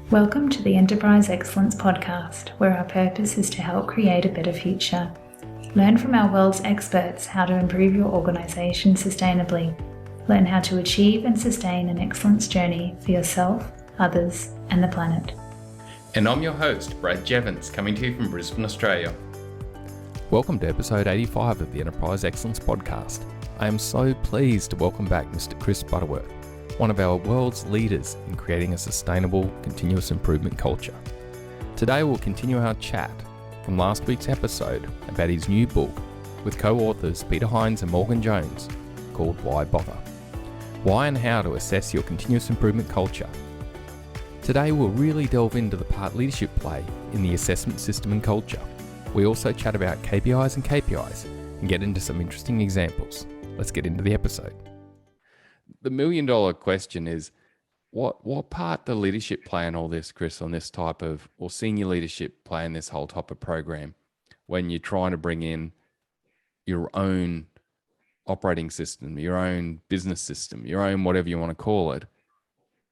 Welcome to the Enterprise Excellence Podcast, where our purpose is to help create a better future. Learn from our world's experts how to improve your organisation sustainably. Learn how to achieve and sustain an excellence journey for yourself, others, and the planet. And I'm your host, Brad Jevons, coming to you from Brisbane, Australia. Welcome to episode 85 of the Enterprise Excellence Podcast. I am so pleased to welcome back Mr Chris Butterworth, one of our world's leaders in creating a sustainable, continuous improvement culture. Today we'll continue our chat from last week's episode about his new book with co-authors Peter Hines and Morgan Jones called Why Bother? Why and how to assess your continuous improvement culture. Today we'll really delve into the part leadership play in the assessment system and culture. We also chat about KPIs and KPIs and get into some interesting examples. Let's get into the episode. The million-dollar question is, what part do leadership play in all this, Chris, on this type of, or senior leadership play in this whole type of program when you're trying to bring in your own operating system, your own business system, your own whatever you want to call it,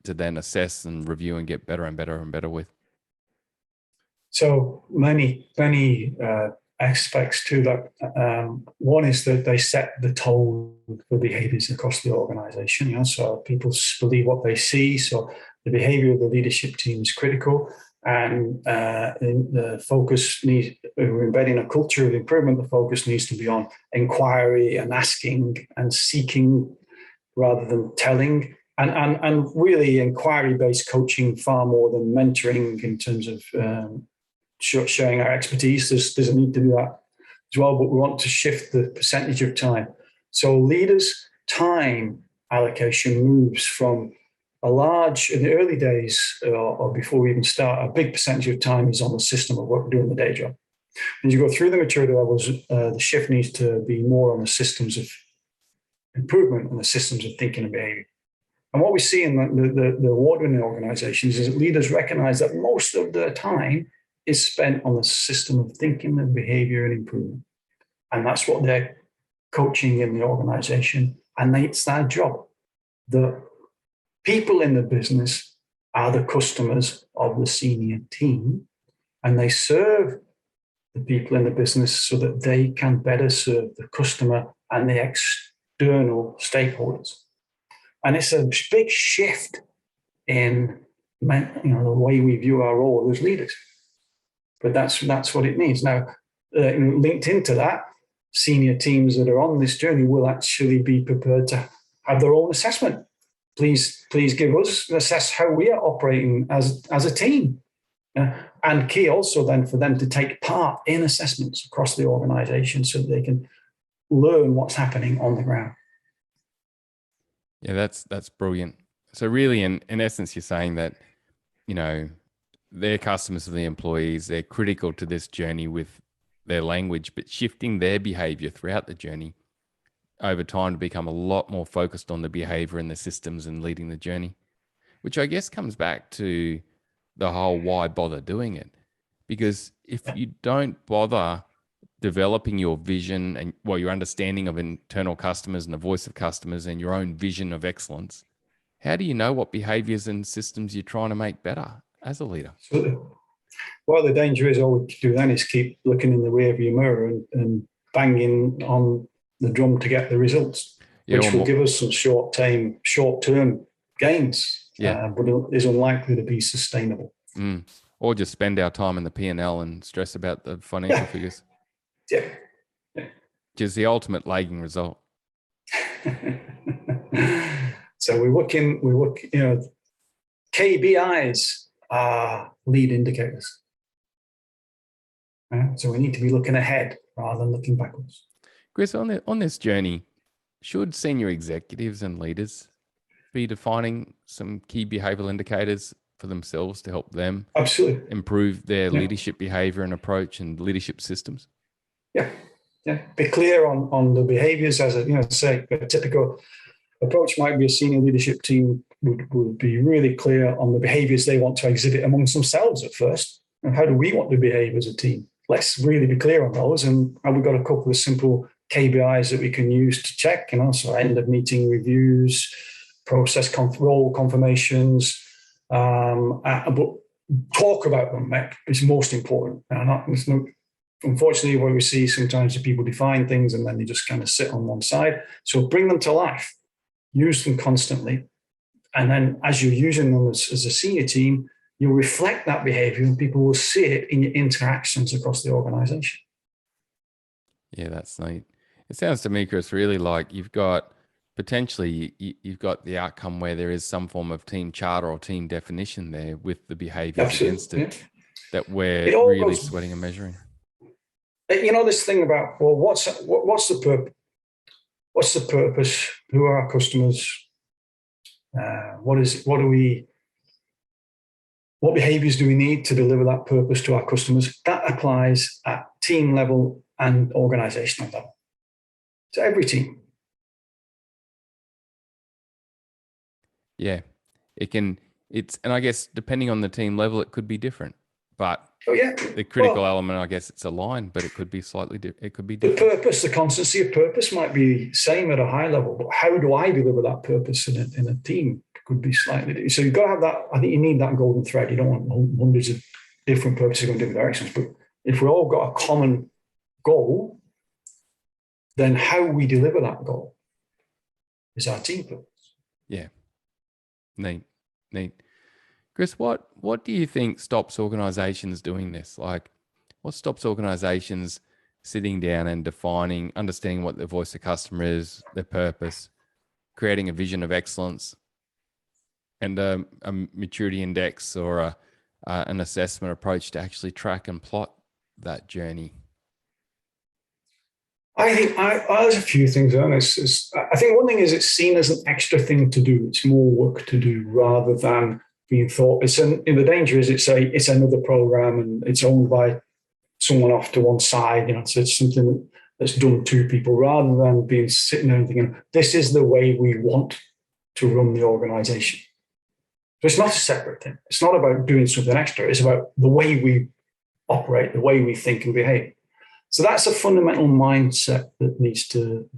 to then assess and review and get better and better and better with? So many aspects to that. One is that they set the tone for behaviours across the organisation. So people believe what they see. So the behaviour of the leadership team is critical, and the focus needs. We're embedding a culture of improvement. The focus needs to be on inquiry and asking and seeking rather than telling, and really inquiry-based coaching far more than mentoring in terms of sharing our expertise. There's a need to do that as well, but we want to shift the percentage of time. So leaders' time allocation moves from a large, in the early days or before we even start, a big percentage of time is on the system of what we're doing the day job. As you go through the maturity levels, the shift needs to be more on the systems of improvement and the systems of thinking and behavior. And what we see in the award-winning organizations is that leaders recognize that most of their time is spent on the system of thinking and behavior and improvement. And that's what they're coaching in the organization. And it's their job. The people in the business are the customers of the senior team, and they serve the people in the business so that they can better serve the customer and the external stakeholders. And it's a big shift in the way we view our role as leaders. But that's what it needs. Now, linked into that, senior teams that are on this journey will actually be prepared to have their own assessment. Please give us assess how we are operating as a team. And key also then for them to take part in assessments across the organization so that they can learn what's happening on the ground. Yeah, that's brilliant. So really, in essence, you're saying that, they're customers of the employees. They're critical to this journey with their language, but shifting their behavior throughout the journey over time to become a lot more focused on the behavior and the systems and leading the journey, which I guess comes back to the whole why bother doing it. Because if you don't bother developing your vision and your understanding of internal customers and the voice of customers and your own vision of excellence, how do you know what behaviors and systems you're trying to make better as a leader? Absolutely. Well, the danger is all we can do then is keep looking in the rearview mirror and banging on the drum to get the results, which will give us some short-term gains, but it is unlikely to be sustainable. Or just spend our time in the P&L and stress about the financial figures. Yeah. Which is the ultimate lagging result. So we look, KPIs are lead indicators. So we need to be looking ahead rather than looking backwards. Chris, on this journey, should senior executives and leaders be defining some key behavioral indicators for themselves to help them absolutely improve their leadership behavior and approach and leadership systems? Yeah. Be clear on the behaviors as say a typical approach might be a senior leadership team would be really clear on the behaviors they want to exhibit amongst themselves at first. And how do we want to behave as a team? Let's really be clear on those. And we've got a couple of simple KPIs that we can use to check, so end of meeting reviews, process role confirmations. But talk about them is most important. Unfortunately, what we see sometimes is people define things and then they just kind of sit on one side. So bring them to life, use them constantly. And then as you're using them as a senior team, you'll reflect that behavior and people will see it in your interactions across the organization. Yeah, that's neat. It sounds to me, Chris, really like you've got potentially you've got the outcome where there is some form of team charter or team definition there with the behaviors against it that we're really sweating and measuring. This thing about, well, what's the purpose? What's the purpose? Who are our customers? What behaviors do we need to deliver that purpose to our customers? That applies at team level and organizational level. To every team. Yeah, and I guess depending on the team level, it could be different. But the critical element, I guess, it's aligned, but it could be slightly different. It could be different. The purpose, the constancy of purpose might be same at a high level, but how do I deliver that purpose in a team? It could be slightly different. So you've got to have that. I think you need that golden thread. You don't want hundreds of different purposes going different directions. But if we all got a common goal, then how we deliver that goal is our team purpose. Yeah. Neat. Chris, what do you think stops organizations doing this? Like, what stops organizations sitting down and understanding what their voice of customer is, their purpose, creating a vision of excellence, and a maturity index or an assessment approach to actually track and plot that journey? I think there's a few things on this. I think one thing is it's seen as an extra thing to do. It's more work to do rather than being thought. The danger is it's another program and it's owned by someone off to one side. So it's something that's done to people rather than being sitting there and thinking, this is the way we want to run the organization. So it's not a separate thing. It's not about doing something extra. It's about the way we operate, the way we think and behave. So that's a fundamental mindset that needs to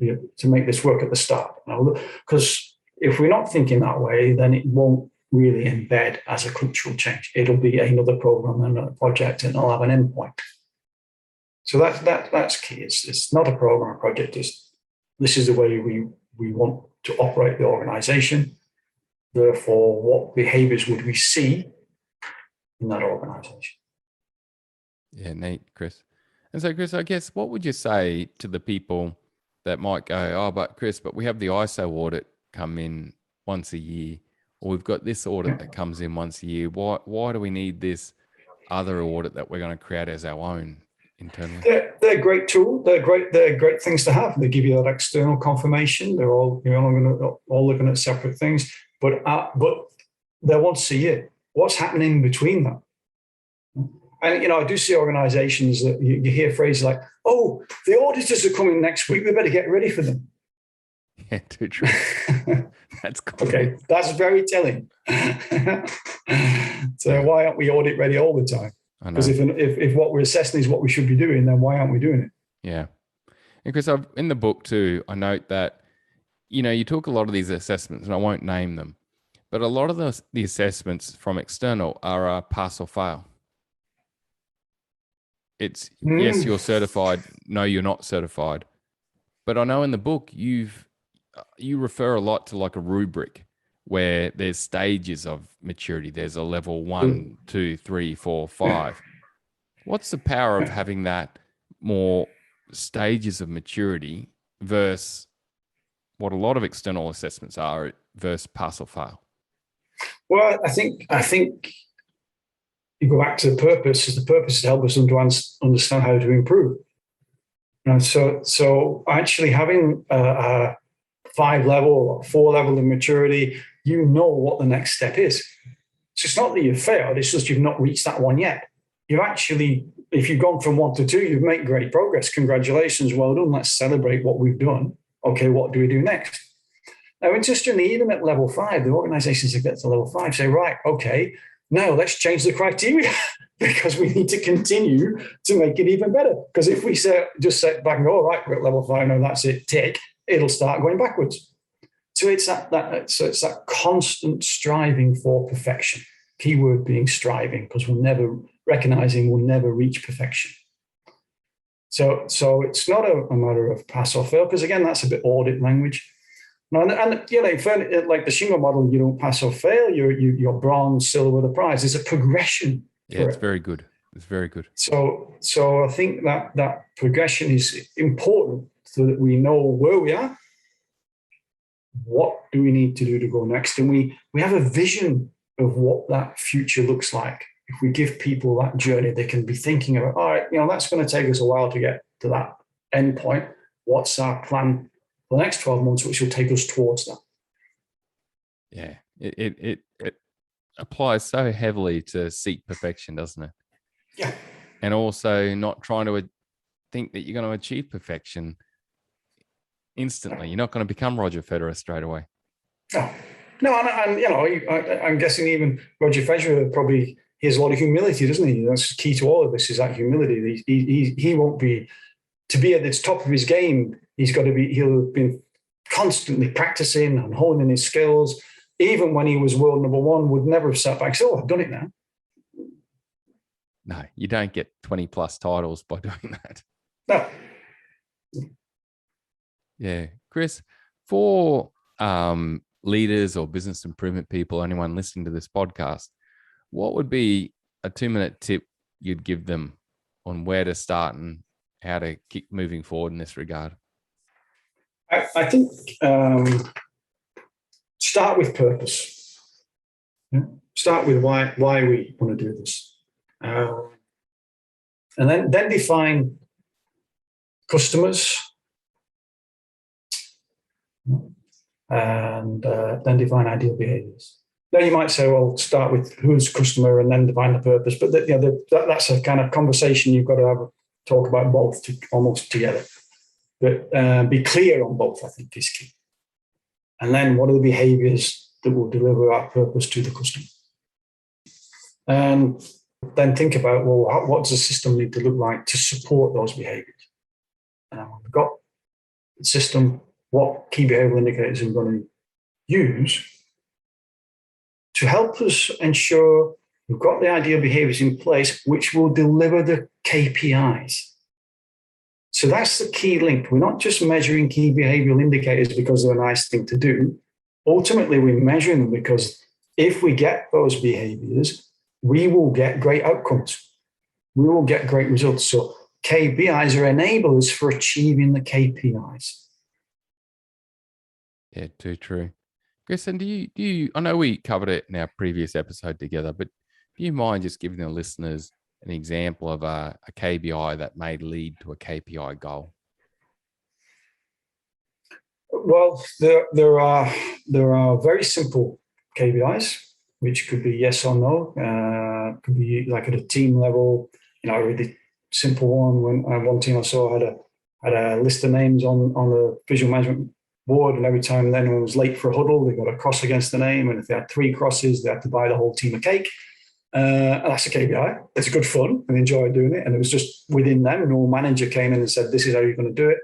make this work at the start. Because if we're not thinking that way, then it won't really embed as a cultural change. It'll be another program and a project, and it'll have an endpoint. So that's key. It's not a program or project. This is the way we want to operate the organization. Therefore, what behaviors would we see in that organization? Yeah, neat, Chris. And so, Chris, I guess what would you say to the people that might go, oh, but we have the ISO audit come in once a year, or we've got this audit that comes in once a year. Why do we need this other audit that we're going to create as our own internally? They're a great tool. They're great things to have. They give you that external confirmation. They're all looking at separate things, but they're once a year. What's happening between them? And, I do see organizations that you hear phrases like, oh, the auditors are coming next week. We better get ready for them. Yeah, too true. That's cool. Okay, that's very telling. So why aren't we audit ready all the time? Because if what we're assessing is what we should be doing, then why aren't we doing it? Yeah. And Chris, in the book too, I note that, you took a lot of these assessments, and I won't name them, but a lot of the assessments from external are a pass or fail. It's yes, you're certified. No, you're not certified. But I know in the book you refer a lot to like a rubric where there's stages of maturity. There's a level 1, 2, 3, 4, 5. What's the power of having that more stages of maturity versus what a lot of external assessments are versus pass or fail? Well, I think you go back to the purpose. The purpose is to help us understand how to improve. So actually having a 5-level or 4-level of maturity, you know what the next step is. So it's not that you've failed, it's just you've not reached that one yet. You've actually, if you've gone from 1 to 2, you've made great progress. Congratulations, well done. Let's celebrate what we've done. Okay, what do we do next? Now, interestingly, even at level 5, the organizations that get to level 5 say, right, okay, now let's change the criteria because we need to continue to make it even better. Because if we just sit back and go, all right, we're at level 5, now that's it, tick, it'll start going backwards. So it's that constant striving for perfection. keyword being striving, because we'll never reach perfection. So it's not a matter of pass or fail, because again, that's a bit audit language. And you know, like the Shingo model, you don't pass or fail. You're bronze, silver, the prize. There's a progression. Yeah, it's very good. It's very good. So I think that progression is important, so that we know where we are. What do we need to do to go next? And we have a vision of what that future looks like. If we give people that journey, they can be thinking about, all right, you know, that's going to take us a while to get to that end point. What's our plan for the next 12 months, which will take us towards that? Yeah, it applies so heavily to seek perfection, doesn't it? Yeah. And also not trying to think that you're going to achieve perfection instantly. You're not going to become Roger Federer straight away. No, and you know, I'm guessing even Roger Federer probably, he has a lot of humility, doesn't he? That's key to all of this, is that humility. He won't be, to be at the top of his game, he'll have been constantly practicing and honing his skills. Even when he was world number one, would never have sat back and said, oh, I've done it now. No, you don't get 20 plus titles by doing that. No. Yeah. Chris, for leaders or business improvement people, anyone listening to this podcast, what would be a 2-minute tip you'd give them on where to start and how to keep moving forward in this regard? I think start with purpose. Yeah? Start with why we want to do this. And then define customers, and then define ideal behaviours. Then you might say, well, start with who's customer and then define the purpose. But that's a kind of conversation you've got to talk about both almost together. But be clear on both, I think, is key. And then what are the behaviours that will deliver our purpose to the customer? And then think about, well, what does the system need to look like to support those behaviours? We've got the system, what key behavioural indicators are we going to use to help us ensure we've got the ideal behaviours in place, which will deliver the KPIs. So that's the key link. We're not just measuring key behavioural indicators because they're a nice thing to do. Ultimately, we're measuring them because if we get those behaviours, we will get great outcomes. We will get great results. So KPIs are enablers for achieving the KPIs. Yeah, too true. Chris, and do you, I know we covered it in our previous episode together, but do you mind just giving the listeners an example of a KPI that may lead to a KPI goal? Well, there are very simple KPIs, which could be yes or no. Could be like at a team level, you know, a really simple one. When one team I saw had a list of names on the visual management board, and every time anyone was late for a huddle, they got a cross against the name, and if they had 3 crosses, they had to buy the whole team a cake. And that's a KPI. It's good fun and enjoy doing it. And it was just within them. No manager came in and said, this is how you're going to do it.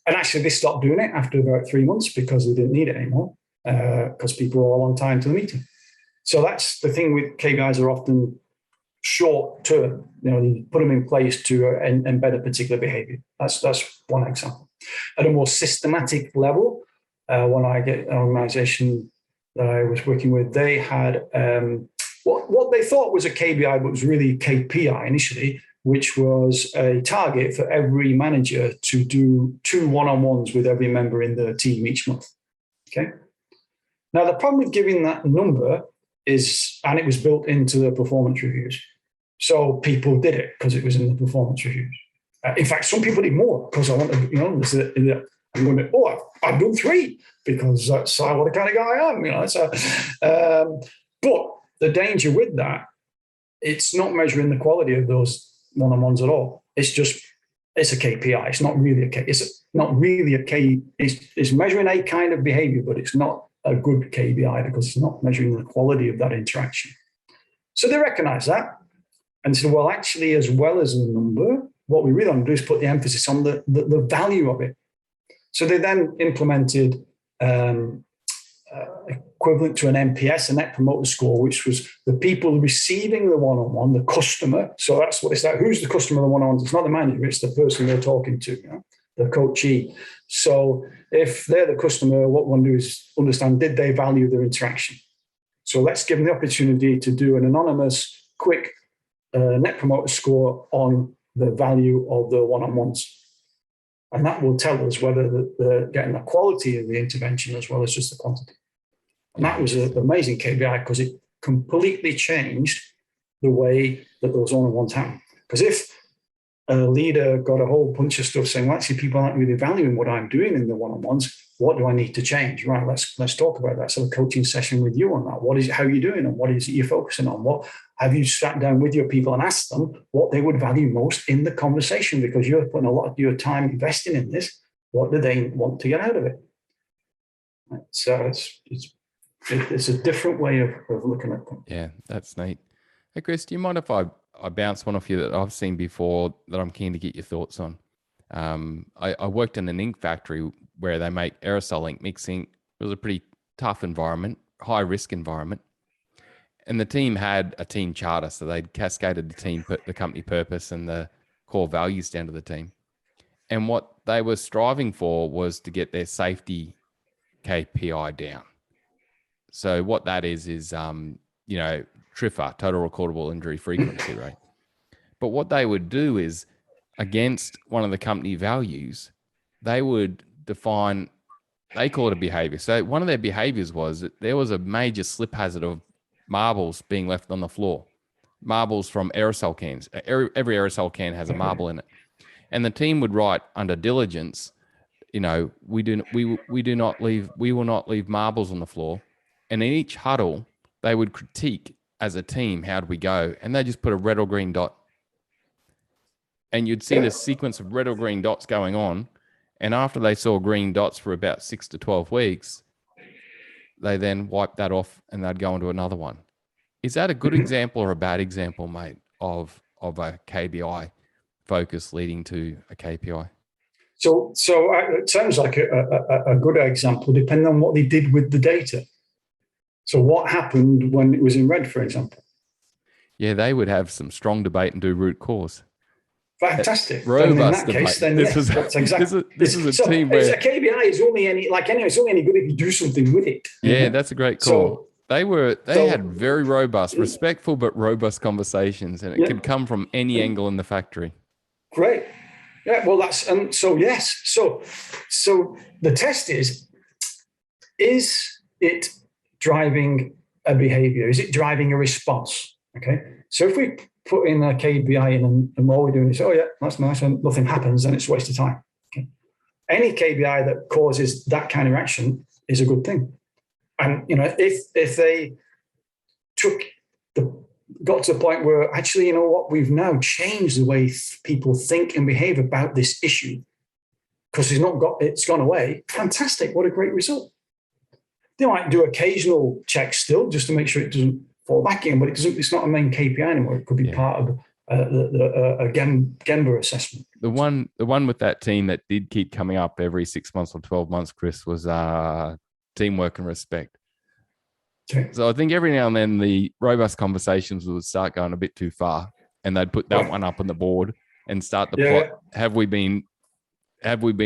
And actually, they stopped doing it after about 3 months because they didn't need it anymore, because people were all on time to the meeting. So that's the thing with KPIs, are often short term. You know, you put them in place to embed a particular behavior. That's one example. At a more systematic level, when I get an organization that I was working with, they had what they thought was a KPI, but was really KPI initially, which was a target for every manager to do 2 one-on-ones with every member in the team each month. Okay. Now, the problem with giving that number is, and it was built into the performance reviews. So people did it because it was in the performance reviews. In fact, some people did more because I wanted, you know, I'm going to, I've done 3 because that's what the kind of guy I am, you know. So, but the danger with that, it's not measuring the quality of those one-on-ones at all. It's a KPI. It's not really a K. It's measuring a kind of behavior, but it's not a good KPI because it's not measuring the quality of that interaction. So they recognize that and said, well, actually, as well as the number, what we really want to do is put the emphasis on the value of it. So they then implemented equivalent to an NPS, a Net Promoter Score, which was the people receiving the one-on-one, the customer. So that's what it's like. Who's the customer of the one-on-one? It's not the manager, it's the person they're talking to, the coachee. So if they're the customer, what we want to do is understand, did they value their interaction? So let's give them the opportunity to do an anonymous, quick Net Promoter Score on the value of the one-on-ones. And that will tell us whether they're getting the quality of the intervention as well as just the quantity. And that was an amazing KPI because it completely changed the way that those one-on-ones happen. Because if a leader got a whole bunch of stuff saying, well, actually, people aren't really valuing what I'm doing in the one-on-ones, what do I need to change? Right, let's talk about that. So a coaching session with you on that. What is it, how are you doing, and what is it you're focusing on? What have you sat down with your people and asked them what they would value most in the conversation? Because you're putting a lot of your time investing in this. What do they want to get out of it? Right, so it's a different way of looking at things. Yeah, that's neat. Hey, Chris, do you mind if I bounce one off you that I've seen before that I'm keen to get your thoughts on? I worked in an ink factory where they make aerosol ink mixing. It was a pretty tough environment, high risk environment. And the team had a team charter. So they'd cascaded the company purpose and the core values down to the team. And what they were striving for was to get their safety KPI down. So what that is TRIFR, total recordable injury frequency rate. But what they would do is, against one of the company values, they would define, they call it a behavior. So one of their behaviors was that there was a major slip hazard of marbles being left on the floor. Marbles from aerosol cans. Every aerosol can has a marble in it. And the team would write under diligence, we will not leave marbles on the floor. And in each huddle, they would critique as a team, how'd we go? And they just put a red or green dot. And you'd see this sequence of red or green dots going on. And after they saw green dots for about 6 to 12 weeks, they then wiped that off and they'd go into another one. Is that a good example or a bad example, mate, of a KPI focus leading to a KPI? So it sounds like a good example, depending on what they did with the data. So what happened when it was in red, for example? Yeah, they would have some strong debate and do root cause. Fantastic. Robust then in that case, debate. then that's exactly. This is a team where a KPI is only it's only any good if you do something with it. Yeah, that's a great call. So they had very robust, respectful but robust conversations, and it could come from any angle in the factory. Great. Yeah. Well, yes. So the test is it driving a behavior? Is it driving a response? Okay. So if we put in a KPI in and all we're doing is, oh yeah, that's nice, and nothing happens, then it's a waste of time. Okay. Any KPI that causes that kind of action is a good thing. And if they got to the point where actually, we've now changed the way people think and behave about this issue because it's gone away. Fantastic! What a great result. They might do occasional checks still just to make sure it doesn't fall back in, but it's not a main KPI anymore. It could be part of a Gemba assessment. The one with that team that did keep coming up every 6 months or 12 months, Chris, was teamwork and respect. Okay. So I think every now and then the robust conversations would start going a bit too far, and they'd put that one up on the board and start the plot. Have we been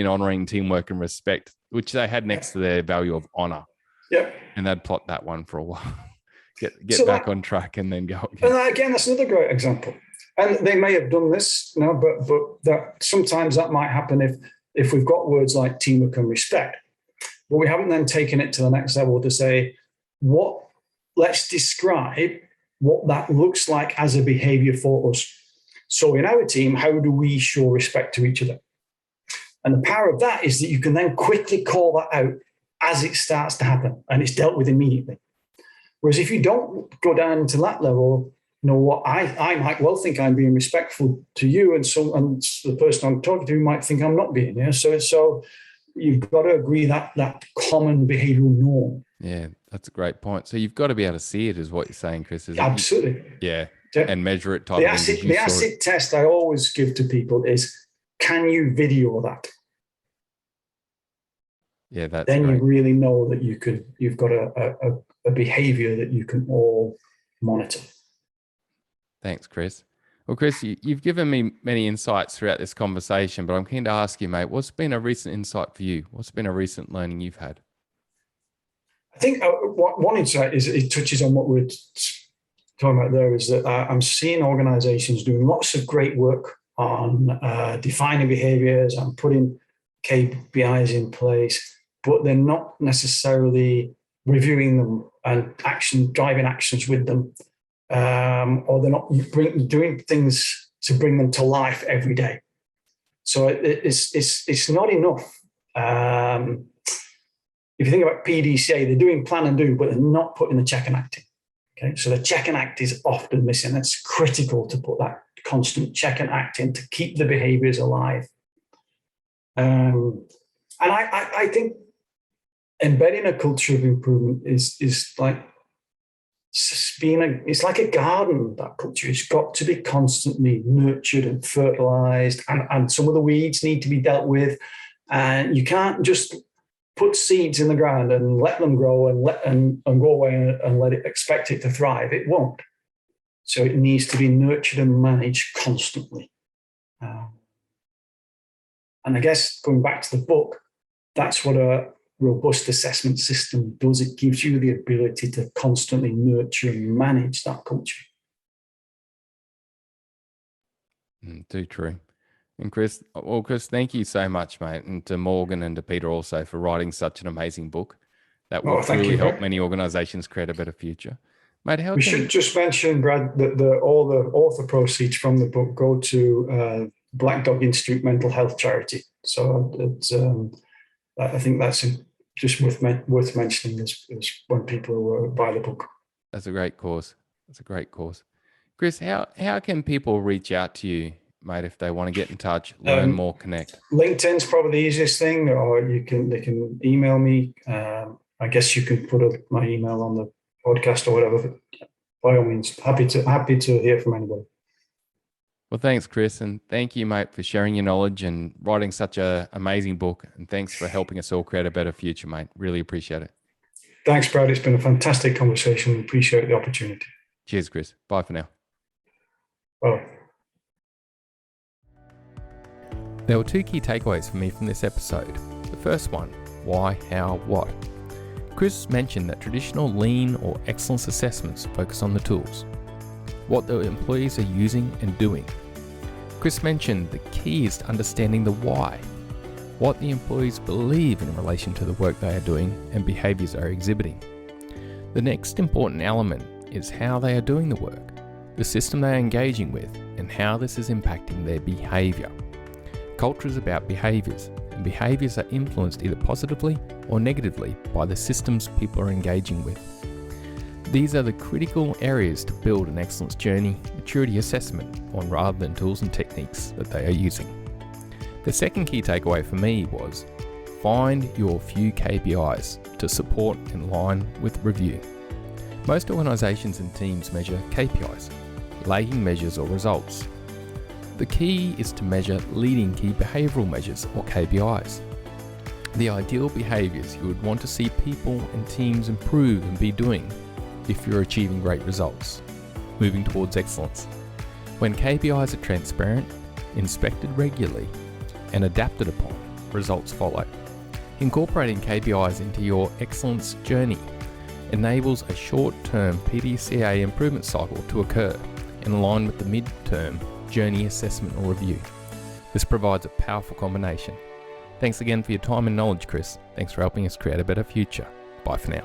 honoring teamwork and respect, which they had next to their value of honor? Yep. And they'd plot that one for a while. Get back on track and then go again. And again, that's another great example. And they may have done this, but that sometimes that might happen if we've got words like teamwork and respect, but we haven't then taken it to the next level to say, let's describe what that looks like as a behavior for us. So in our team, how do we show respect to each other? And the power of that is that you can then quickly call that out as it starts to happen, and it's dealt with immediately. Whereas if you don't go down to that level, what I might well think I'm being respectful to you, and the person I'm talking to might think I'm not being. Yeah, so you've got to agree that common behavioural norm. Yeah, that's a great point. So you've got to be able to see it, is what you're saying, Chris. Absolutely. Yeah, and measure it. The acid test I always give to people is, can you video that? Yeah, that's then great. you really know that you've got a behaviour that you can all monitor. Thanks, Chris. Well, Chris, you've given me many insights throughout this conversation, but I'm keen to ask you, mate, what's been a recent insight for you? What's been a recent learning you've had? I think one insight is it touches on what we're talking about there, is that I'm seeing organizations doing lots of great work on defining behaviors and putting KPIs in place, but they're not necessarily reviewing them and driving actions with them, or they're not doing things to bring them to life every day. So it's not enough. If you think about PDCA, they're doing plan and do, but they're not putting the check and act in. Okay, so the check and act is often missing. That's critical to put that constant check and act in to keep the behaviors alive. And I think embedding a culture of improvement is like it's like a garden. That culture, it's got to be constantly nurtured and fertilized, and some of the weeds need to be dealt with. And you can't just put seeds in the ground and let them grow and go away and let it expect it to thrive. It won't. So it needs to be nurtured and managed constantly. And I guess going back to the book, that's what a robust assessment system does. It gives you the ability to constantly nurture and manage that culture. Too true. And Chris, thank you so much, mate. And to Morgan and to Peter also for writing such an amazing book that will truly help many organizations create a better future. Mate, we should just mention, Brad, that all the author proceeds from the book go to Black Dog Institute Mental Health Charity. So it's, I think that's just worth mentioning as when people buy the book. That's a great cause. That's a great cause. Chris, how can people reach out to you, mate, if they want to get in touch, learn more, connect? LinkedIn's probably the easiest thing, or they can email me. I guess you can put my email on the podcast or whatever. But by all means, happy to hear from anybody. Well, thanks, Chris, and thank you, mate, for sharing your knowledge and writing such an amazing book. And thanks for helping us all create a better future, mate. Really appreciate it. Thanks, Brad. It's been a fantastic conversation. Appreciate the opportunity. Cheers, Chris. Bye for now. Bye. There were two key takeaways for me from this episode. The first one, why, how, what. Chris mentioned that traditional lean or excellence assessments focus on the tools, what the employees are using and doing. Chris mentioned the key is to understanding the why, what the employees believe in relation to the work they are doing and behaviours they are exhibiting. The next important element is how they are doing the work, the system they are engaging with, and how this is impacting their behaviour. Culture is about behaviours, and behaviours are influenced either positively or negatively by the systems people are engaging with. These are the critical areas to build an excellence journey maturity assessment on rather than tools and techniques that they are using. The second key takeaway for me was find your few KPIs to support in line with review. Most organisations and teams measure KPIs, lagging measures or results. The key is to measure leading key behavioural measures or KPIs. The ideal behaviours you would want to see people and teams improve and be doing if you're achieving great results, moving towards excellence. When KPIs are transparent, inspected regularly, and adapted upon, results follow. Incorporating KPIs into your excellence journey enables a short-term PDCA improvement cycle to occur in line with the mid-term journey assessment or review. This provides a powerful combination. Thanks again for your time and knowledge, Chris. Thanks for helping us create a better future. Bye for now.